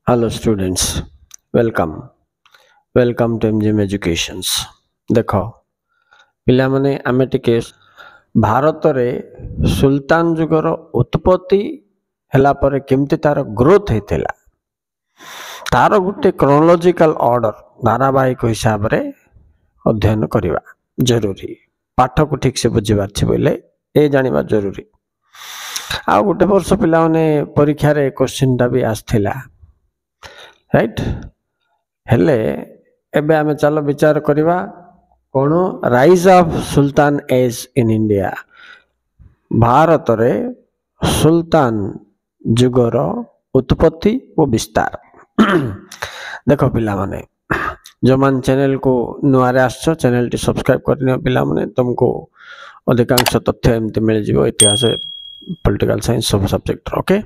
Hello students, welcome to MGM Educations। ଦେଖ ପିଲାମାନେ ଆମେ ଟିକେ ଭାରତରେ ସୁଲତାନ ଯୁଗର ଉତ୍ପତ୍ତି ହେଲା ପରେ କେମିତି ତାର ଗ୍ରୋଥ ହେଇଥିଲା ତାର ଗୋଟେ କ୍ରୋନୋଲୋଜିକାଲ ଅର୍ଡର ଧାରାବାହିକ ହିସାବରେ ଅଧ୍ୟୟନ କରିବା ଜରୁରୀ। ପାଠକୁ ଠିକ ସେ ବୁଝିପାରୁଛି ବୋଇଲେ ଏ ଜାଣିବା ଜରୁରୀ। ଆଉ ଗୋଟେ ବର୍ଷ ପିଲାମାନେ ପରୀକ୍ଷାରେ କ୍ୱେଶ୍ଚିନ୍ଟା ବି ଆସିଥିଲା, ରାଇଟ୍? ହେଲେ ଏବେ ଆମେ ଚାଲ ବିଚାର କରିବା କ'ଣ rise of sultan age in India. ଭାରତରେ ସୁଲତାନ ଯୁଗର ଉତ୍ପତ୍ତି ଓ ବିସ୍ତାର। ଦେଖ ପିଲାମାନେ, ଯେଉଁମାନେ ଚ୍ୟାନେଲକୁ ନୂଆରେ ଆସିଛ ଚ୍ୟାନେଲଟି ସବସ୍କ୍ରାଇବ କରିନିଅ ପିଲାମାନେ, ତୁମକୁ ଅଧିକାଂଶ ତଥ୍ୟ ଏମିତି ମିଳିଯିବ ଇତିହାସ, ପଲିଟିକାଲ ସାଇନ୍ସ ସବୁ ସବଜେକ୍ଟର। ଓକେ,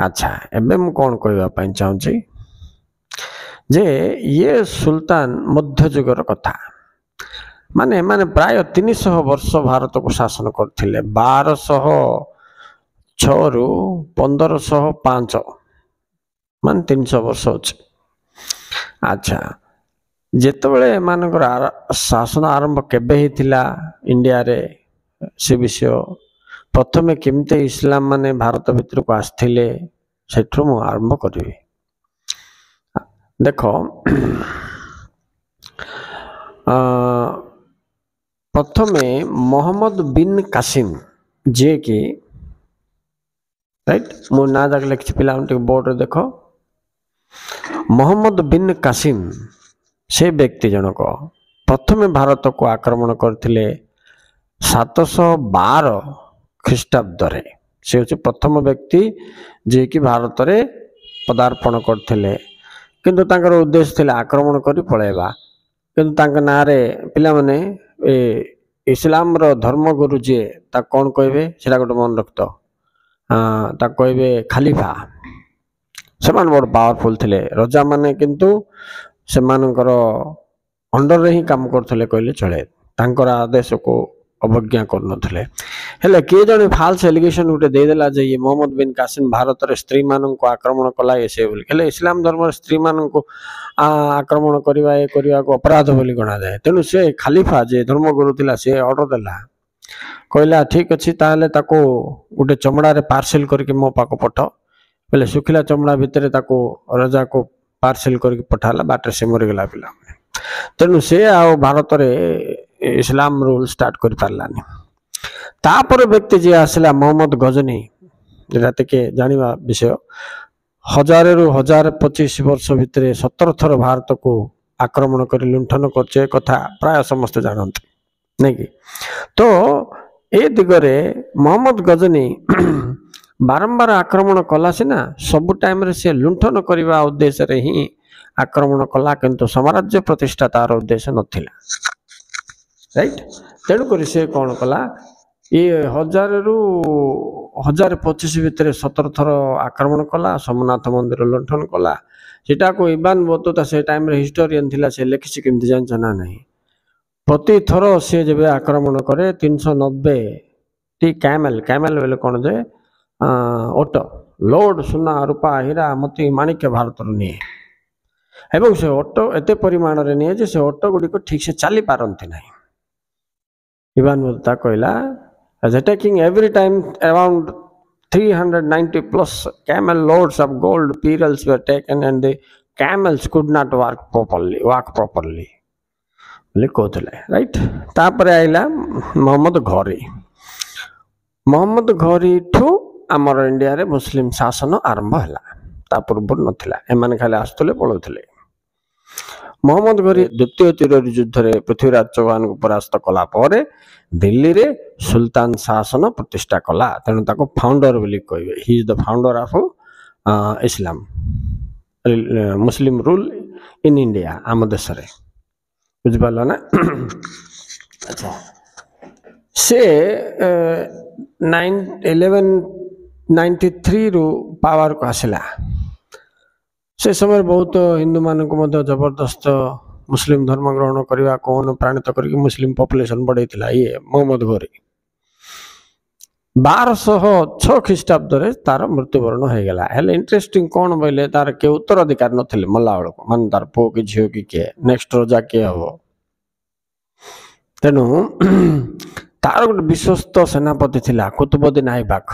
ଆଚ୍ଛା, ଏବେ ମୁଁ କ'ଣ କହିବା ପାଇଁ ଚାହୁଁଛି ଯେ ଇଏ ସୁଲତାନ ମଧ୍ୟଯୁଗର କଥା, ମାନେ ଏମାନେ ପ୍ରାୟ 300 ବର୍ଷ ଭାରତକୁ ଶାସନ କରିଥିଲେ। 1206ରୁ 1505, ମାନେ 300 ବର୍ଷ ଅଛି। ଆଚ୍ଛା, ଯେତେବେଳେ ଏମାନଙ୍କର ଶାସନ ଆରମ୍ଭ କେବେ ହେଇଥିଲା ଇଣ୍ଡିଆରେ ସେ ବିଷୟ, ପ୍ରଥମେ କେମିତି ଇସଲାମ ମାନେ ଭାରତ ଭିତରକୁ ଆସିଥିଲେ ସେଠୁ ମୁଁ ଆରମ୍ଭ କରିବି। ଦେଖ, ପ୍ରଥମେ ମହମ୍ମଦ ବିନ୍ କାସିମ, ଯିଏକି, ରାଇଟ୍, ମୋ ନାଁ ଯାକ ଲେଖିଛି ପିଲାମାନେ ଟିକେ ବୋର୍ଡରେ ଦେଖ। ମହମ୍ମଦ ବିନ୍ କାସିମ ସେ ବ୍ୟକ୍ତି ଜଣକ ପ୍ରଥମେ ଭାରତକୁ ଆକ୍ରମଣ କରିଥିଲେ 712 ଖ୍ରୀଷ୍ଟାବ୍ଦରେ। ସେ ହେଉଛି ପ୍ରଥମ ବ୍ୟକ୍ତି ଯିଏକି ଭାରତରେ ପଦାର୍ପଣ କରିଥିଲେ, କିନ୍ତୁ ତାଙ୍କର ଉଦ୍ଦେଶ୍ୟ ଥିଲା ଆକ୍ରମଣ କରି ପଳାଇବା। କିନ୍ତୁ ତାଙ୍କ ନାଁରେ ପିଲାମାନେ ଏ ଇସଲାମର ଧର୍ମଗୁରୁ ଯିଏ ତାକୁ କ'ଣ କହିବେ ସେଟା ଗୋଟେ ମନେ ରଖିଥ, ତାକୁ କହିବେ ଖାଲିଫା। ସେମାନେ ବଡ଼ ପାୱାରଫୁଲ ଥିଲେ ରଜାମାନେ, କିନ୍ତୁ ସେମାନଙ୍କର ଅଣ୍ଡରରେ ହିଁ କାମ କରୁଥିଲେ କହିଲେ ଚଳେ, ତାଙ୍କର ଆଦେଶକୁ ଅବଜ୍ଞା କରୁନଥିଲେ। ହେଲେ କିଏ ଜଣେ ଫାଲସ ଏଲିଗେସନ ଗୋଟେ ଦେଇଦେଲା ଯେ ଇଏ ମହମ୍ମଦ ବିନ୍ କାସିମ ଭାରତରେ ସ୍ତ୍ରୀମାନଙ୍କୁ ଆକ୍ରମଣ କଲା ଏ ସେ ବୋଲି। ହେଲେ ଇସଲାମ ଧର୍ମରେ ସ୍ତ୍ରୀମାନଙ୍କୁ ଆକ୍ରମଣ କରିବା ଏ କରିବାକୁ ଅପରାଧ ବୋଲି ଗଣାଯାଏ। ତେଣୁ ସେ ଖାଲିଫା ଯେ ଧର୍ମଗୁରୁ ଥିଲା ସେ ଅର୍ଡର ଦେଲା, କହିଲା ଠିକ ଅଛି ତାହେଲେ ତାକୁ ଗୋଟେ ଚମଡ଼ାରେ ପାର୍ସେଲ କରିକି ମୋ ପାଖକୁ ପଠ। ବୋଲେ ଶୁଖିଲା ଚମଡ଼ା ଭିତରେ ତାକୁ ରଜାକୁ ପାର୍ସେଲ କରିକି ପଠାଲା, ବାଟରେ ସେ ମରିଗଲା ପିଲାମାନେ। ତେଣୁ ସେ ଆଉ ଭାରତରେ ଇସଲାମ ରୁଲ ଷ୍ଟାର୍ଟ କରିପାରିଲାନି। ତାପରେ ବ୍ୟକ୍ତି ଯିଏ ଆସିଲା ମହମ୍ମଦ ଗଜନୀ, ଯେଟା ଟିକେ ଜାଣିବା ବିଷୟ, 1000ରୁ 1025 ବର୍ଷ ଭିତରେ 17 ଥର ଭାରତକୁ ଆକ୍ରମଣ କରି ଲୁଣ୍ଠନ କରୁଛି, ଏ କଥା ପ୍ରାୟ ସମସ୍ତେ ଜାଣନ୍ତି, ନାଇଁ କି? ତ ଏ ଦିଗରେ ମହମ୍ମଦ ଗଜନୀ ବାରମ୍ବାର ଆକ୍ରମଣ କଲା ସିନା, ସବୁ ଟାଇମରେ ସେ ଲୁଣ୍ଠନ କରିବା ଉଦ୍ଦେଶ୍ୟରେ ହିଁ ଆକ୍ରମଣ କଲା, କିନ୍ତୁ ସାମ୍ରାଜ୍ୟ ପ୍ରତିଷ୍ଠା ତାର ଉଦ୍ଦେଶ୍ୟ ନଥିଲା, ରାଇଟ୍? ତେଣୁକରି ସେ କ'ଣ କଲା, ଇଏ 1000ରୁ 1025 ଭିତରେ 17 ଥର ଆକ୍ରମଣ କଲା, ସୋମନାଥ ମନ୍ଦିର ଲୁଣ୍ଠନ କଲା। ସେଟାକୁ ଇବାନ ବତୁତା ସେ ଟାଇମରେ ହିଷ୍ଟୋରିଆନ ଥିଲା, ସେ ଲେଖିଛି କେମିତି ଜାଣିଛ ନା ନାହିଁ? ପ୍ରତି ଥର ସେ ଯେବେ ଆକ୍ରମଣ କରେ 390ଟି କ୍ୟାମେଲ ବୋଲେ କ'ଣ ଯେ ଓଟ ଲୋଡ ସୁନା ରୂପା ହୀରା ମୋତି ମାଣିକ୍ୟ ଭାରତରୁ ନିଏ, ଏବଂ ସେ ଓଟ ଏତେ ପରିମାଣରେ ନିଏ ଯେ ସେ ଓଟ ଗୁଡ଼ିକ ଠିକ ସେ ଚାଲି ପାରନ୍ତି ନାହିଁ। ଇବାନ ବତୁତା କହିଲା, attacking every time around 390 plus camel loads of gold pearls were taken and the camels could not walk properly ବୋଲି କହୁଥିଲେ, ରାଇଟ୍? ତାପରେ ଆଇଲା ମହମ୍ମଦ ଘୋରୀ। ମହମ୍ମଦ ଘୋରୀଠୁ ଆମର ଇଣ୍ଡିଆରେ ମୁସଲିମ ଶାସନ ଆରମ୍ଭ ହେଲା, ତା ପୂର୍ବରୁ ନଥିଲା, ଏମାନେ ଖାଲି ଆସୁଥିଲେ ପଳାଉଥିଲେ। ମହମ୍ମଦ ଘୋରୀ ଦ୍ୱିତୀୟ ତିରୋରୀ ଯୁଦ୍ଧରେ ପୃଥ୍ୱୀରାଜ ଚୌହାନଙ୍କୁ ପରାସ୍ତ କଲା ପରେ ଦିଲ୍ଲୀରେ ସୁଲତାନ ଶାସନ ପ୍ରତିଷ୍ଠା କଲା, ତେଣୁ ତାକୁ ଫାଉଣ୍ଡର ବୋଲି କହିବେ। He is the founder of Islam, Muslim rule in India, ଆମ ଦେଶରେ, ବୁଝିପାରିଲ ନା? ଆଚ୍ଛା, ସେ 1193ରୁ ପାୱାରକୁ ଆସିଲା। ସେ ସମୟରେ ବହୁତ ହିନ୍ଦୁମାନଙ୍କୁ ମଧ୍ୟ ଜବରଦସ୍ତ ମୁସଲିମ ଧର୍ମ ଗ୍ରହଣ କରିବାକୁ ଅନୁପ୍ରାଣିତ କରିକି ମୁସଲିମ ପପୁଲେସନ ବଢ଼େଇଥିଲା ଇଏ ମହମ୍ମଦ ଘୋରୀ। 1206 ଖ୍ରୀଷ୍ଟାବ୍ଦରେ ତାର ମୃତ୍ୟୁବରଣ ହେଇଗଲା। ହେଲେ ଇଣ୍ଟରେଷ୍ଟିଂ କ'ଣ ବୋଇଲେ ତାର କିଏ ଉତ୍ତରାଧିକାର ନଥିଲେ ମଲା ବେଳକୁ, ମାନେ ତାର ପୁଅ କି ଝିଅ କି କିଏ ନେକ୍ସଟ ରଜା କିଏ ହବ। ତେଣୁ ତାର ଗୋଟେ ବିଶ୍ୱସ୍ତ ସେନାପତି ଥିଲା କୁତୁବୁଦ୍ଦିନ ଆଇବାକ,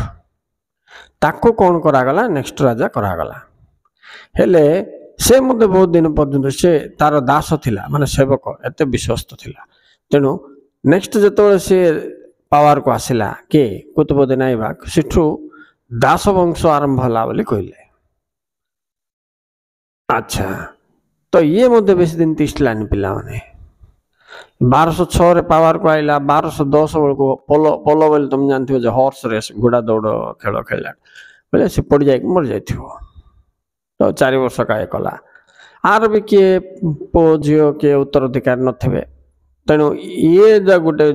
ତାକୁ କ'ଣ କରାଗଲା ନେକ୍ସଟ ରାଜା କରାଗଲା। ହେଲେ ସେ ମଧ୍ୟ ବହୁତ ଦିନ ପର୍ଯ୍ୟନ୍ତ ସେ ତାର ଦାସ ଥିଲା, ମାନେ ସେବକ, ଏତେ ବିଶ୍ୱସ୍ତ ଥିଲା। ତେଣୁ ନେକ୍ସଟ ଯେତେବେଳେ ସେ ପାୱାରକୁ ଆସିଲା କିଏ କୁତୁବୁଦ୍ଦିନ ଆଇବାକ, ସେଠୁ ଦାସ ବଂଶ ଆରମ୍ଭ ହେଲା ବୋଲି କହିଲେ। ଆଚ୍ଛା, ତ ଇଏ ମଧ୍ୟ ବେଶୀ ଦିନ ତିଷ୍ଠିଲାନି ପିଲାମାନେ। 1206ରେ ପାୱାରକୁ ଆଇଲା। 1210 ବେଳକୁ ପୋଲୋ ବୋଲି ତମେ ଜାଣିଥିବ ଯେ ହର୍ସ ରେସ୍, ଘୋଡ଼ା ଦୌଡ଼ ଖେଳ ଖେଳିଲା ବୋଲେ ସେ ପଡ଼ିଯାଇକି ମରିଯାଇଥିବ। ତ 4 ବର୍ଷ କାଏ କଲା। ଆର ବି କିଏ ପୁଅ ଝିଅ କିଏ ଉତ୍ତରାଧିକାର ନଥିବେ। ତେଣୁ ଇଏ ଗୋଟେ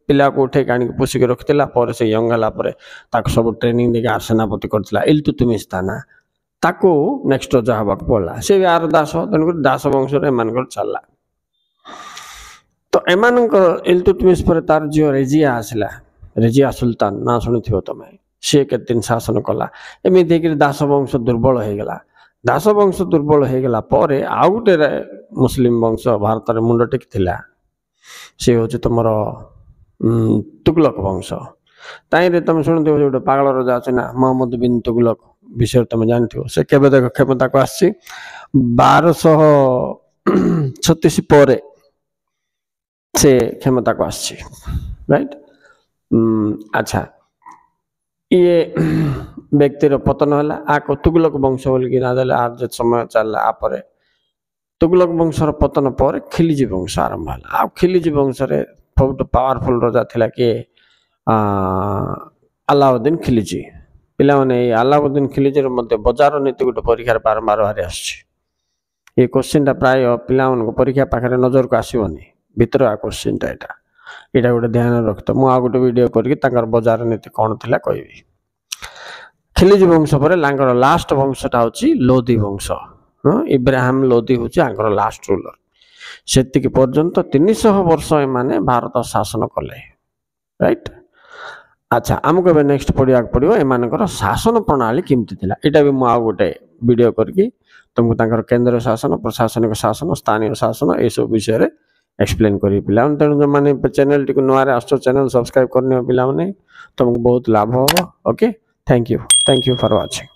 ପିଲାକୁ ଉଠେଇକି ଆଣିକି ପୋଷିକି ରଖିଥିଲା। ପରେ ସେ ୟଙ୍ଗ ହେଲା ପରେ ତାକୁ ସବୁ ଟ୍ରେନିଂ ଦେଇକି ସେନାପତି କରିଥିଲା ଇଲତୁତମିଶ ତା ନାଁ। ତାକୁ ନେକ୍ସଟ ରଜା ହେବାକୁ ପଡ଼ିଲା। ସେ ବି ଆର ଦାସ, ତେଣୁକରି ଦାସ ବଂଶରେ ଏମାନଙ୍କର ଚାଲିଲା। ତ ଏମାନଙ୍କର ଇଲତୁତମିଶ ପରେ ତାର ଝିଅ ରେଜିଆ ଆସିଲା। ରେଜିଆ ସୁଲତାନ ନାଁ ଶୁଣିଥିବ ତମେ। ସିଏ କେତେ ଦିନ ଶାସନ କଲା। ଏମିତି ହେଇକିରି ଦାସ ବଂଶ ଦୁର୍ବଳ ହେଇଗଲା। ଦାସ ବଂଶ ଦୁର୍ବଳ ହେଇଗଲା ପରେ ଆଉ ଗୋଟେ ମୁସଲିମ ବଂଶ ଭାରତରେ ମୁଣ୍ଡ ଟେକିଥିଲା। ସେ ହେଉଛି ତୁମର ତୁଗଲକ ବଂଶ। ତାଇଁରେ ତମେ ଶୁଣିଥିବ ଗୋଟେ ପାଗଳ ରଜା ଅଛି ନା, ମହମ୍ମଦ ବିନ୍ ତୁଗଲକ ବିଷୟରେ ତମେ ଜାଣିଥିବ। ସେ କେବେ ଦେଖ କ୍ଷମତାକୁ ଆସିଛି 1236 ପରେ ସେ କ୍ଷମତାକୁ ଆସିଛି, ରାଇଟ। ଆଚ୍ଛା, ଇଏ ବ୍ୟକ୍ତିର ପତନ ହେଲା। ଆକୁ ତୁଗଲକ ବଂଶ ବୋଲିକି ନା ଦେଲେ। ଆର ଯେ ସମୟ ଚାଲିଲା ପରେ ତୁଗଲକ ବଂଶର ପତନ ପରେ ଖିଲଜି ବଂଶ ଆରମ୍ଭ ହେଲା। ଆଉ ଖିଲଜି ବଂଶରେ ସବୁଠୁ ପାୱାରଫୁଲ ରଜା ଥିଲା କିଏ? ଆଲାଉଦ୍ଦିନ ଖିଲଜି। ପିଲାମାନେ ଏଇ ଆଲାଉଦ୍ଦିନ ଖିଲଜିର ମଧ୍ୟ ବଜାର ନୀତି ଗୋଟେ ପରୀକ୍ଷାରେ ବାରମ୍ବାର ବାହାରି ଆସୁଛି। ଏ କୋଶ୍ଚିନ୍ଟା ପ୍ରାୟ ପିଲାମାନଙ୍କ ପରୀକ୍ଷା ପାଖରେ ନଜରକୁ ଆସିବନି। ଭିତର କୋଶ୍ଚିନ୍ଟା ଏଇଟା ଗୋଟେ ଧ୍ୟାନ ରଖିଥିବ। ମୁଁ ଆଉ ଗୋଟେ ଭିଡ଼ିଓ କରିକି ତାଙ୍କର ବଜାର ନୀତି କ'ଣ ଥିଲା କହିବି। ଖିଲଜି ବଂଶ ପରେ ତାଙ୍କର ଲାଷ୍ଟ ବଂଶଟା ହେଉଛି ଲୋଧି ବଂଶ। ଇବ୍ରାହିମ ଲୋଧି ହେଉଛି ଆଙ୍କର ଲାଷ୍ଟ ରୁଲର। ସେତିକି ପର୍ଯ୍ୟନ୍ତ 300 ବର୍ଷ ଏମାନେ ଭାରତ ଶାସନ କଲେ, ରାଇଟ। ଆଚ୍ଛା, ଆମକୁ ଏବେ ନେକ୍ସଟ ପଢ଼ିବାକୁ ପଡ଼ିବ ଏମାନଙ୍କର ଶାସନ ପ୍ରଣାଳୀ କେମିତି ଥିଲା। ଏଇଟା ବି ମୁଁ ଆଉ ଗୋଟେ ଭିଡ଼ିଓ କରିକି ତୁମକୁ ତାଙ୍କର କେନ୍ଦ୍ର ଶାସନ, ପ୍ରଶାସନିକ ଶାସନ, ସ୍ଥାନୀୟ ଶାସନ ଏସବୁ ବିଷୟରେ ଏକ୍ସପ୍ଲେନ୍ କରିବି ପିଲାମାନେ। ତେଣୁ ଯେଉଁମାନେ ଚ୍ୟାନେଲଟିକୁ ନୂଆରେ ଆସୁଛ ଚ୍ୟାନେଲ ସବସ୍କ୍ରାଇବ କରିନିଅ ପିଲାମାନେ, ତୁମକୁ ବହୁତ ଲାଭ ହେବ। Okay, thank you for watching.